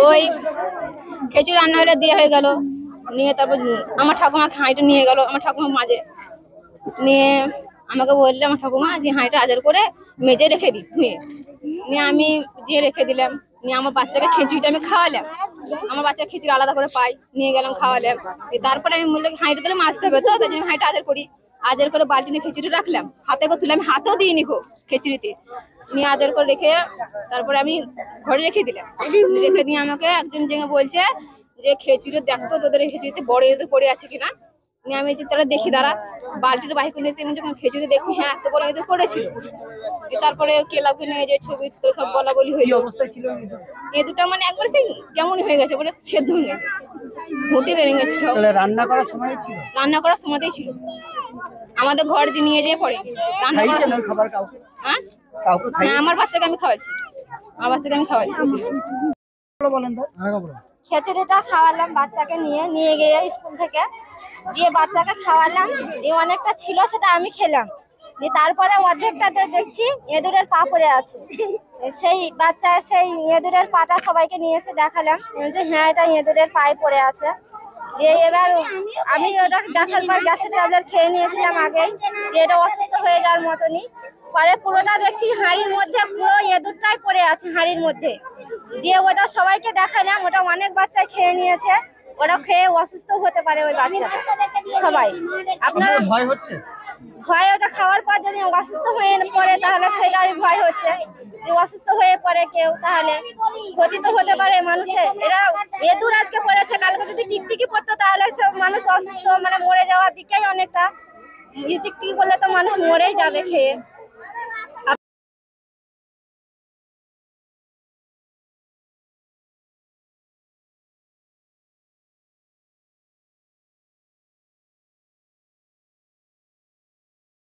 ওই খিচুড়ি রান্না হলে দিয়ে হয়ে গেল, নিয়ে তারপর আমার ঠাকুমা হাঁড়িটা নিয়ে গেল। আমার ঠাকুমা মাঝে নিয়ে আমাকে বললে আমার ঠাকুমা যে হাঁড়িটা আজার করে মেজে রেখে দিস ধুয়ে। নিয়ে আমি দিয়ে রেখে দিলাম। নিয়ে আমার বাচ্চাকে খিচুড়িটা আমি খাওয়ালাম। আমার বাচ্চা খিচুড়ি আলাদা করে পাই, নিয়ে গেলাম খাওয়ালাম। তারপরে আমি বললাম হাঁড়িটা তাহলে মাজতে হবে, তো তাই জন্য হাঁড়িটা আজার করি। আজার করে বালতি নিয়ে খিচুড়ি রাখলাম, হাতে করে তুলে আমি হাতেও দিইনি খো খিচুড়িতে, নিয়ে আজার করে রেখে তারপরে আমি ঘরে রেখে দিলাম। রেখে দিয়ে আমাকে একজন জেগে বলছে যে খিচুড়ি দেখতো তোদের খিচুড়িতে বড় এদের পড়ে আছে কিনা। নিয়ে আমি তারা দেখি দাঁড়া বালতিটা বাইরে করে নিয়েছি, আমি যখন খিচুড়ি দেখছি হ্যাঁ এত বড় এদের পড়েছিল। তারপরে ক্লাবকে নিয়ে যে ছবি সব বলা বলি হইলো। এ দুটা মানে একবার সেই কেমন হয়ে গেছে, মানে সেদ্ধ হয়ে গেছে, ঘুটে বেরিয়ে গেছে সব। রান্না করার সময় ছিল? রান্না করার সময়তেই ছিল, আমাদের ঘর যে নিয়ে যেয়ে পড়ে রান্না করার খাবার কাউকে? হ্যাঁ আমার বাচ্চাকে আমি খাওয়াচ্ছি, আমার বাচ্চাকে আমি খাওয়াচ্ছি। খিচুড়িটা খাওয়ালাম বাচ্চাকে নিয়ে গিয়ে স্কুল থেকে, দিয়ে বাচ্চাকে খাওয়ালাম। দিয়ে অনেকটা ছিল সেটা আমি খেলাম। দিয়ে তারপরে অর্ধেকটাতে দেখছি এঁদুরের পা পড়ে আছে। সেই বাচ্চা সেই এঁদুরের পাটা সবাইকে নিয়ে এসে দেখালাম, বলছে হ্যাঁ এটা এঁদুরের পায়ে পড়ে আছে। দিয়ে এবার আমি ওটা দেখার পর গ্যাসের ট্যাবলেট খেয়ে নিয়েছিলাম আগেই, দিয়ে এটা অসুস্থ হয়ে যাওয়ার মতনই। পরে পুরোটা দেখছি হাঁড়ির মধ্যে পুরো এঁদুরটাই পড়ে আছে হাঁড়ির মধ্যে। দিয়ে ওটা সবাইকে দেখালাম, ওটা অনেক বাচ্চা খেয়ে নিয়েছে, ওরা খেয়ে অসুস্থ হতে পারে ওই বাচ্চাটা সবাই। আপনার ভয় হচ্ছে? ভয় ওটা খাওয়ার পর যদি অসুস্থ হয়ে পড়ে তাহলে সেটারই ভয় হচ্ছে, যে অসুস্থ হয়ে পড়ে কেউ তাহলে ক্ষতি তো হতে পারে মানুষের। এরা এঁদুর আজকে পড়েছে, কালকে যদি টিকটিকি পড়তো তাহলে তো মানুষ অসুস্থ মানে মরে যাওয়ার দিকেই অনেকটা। টিকটিকি করলে তো মানুষ মরেই যাবে খেয়ে।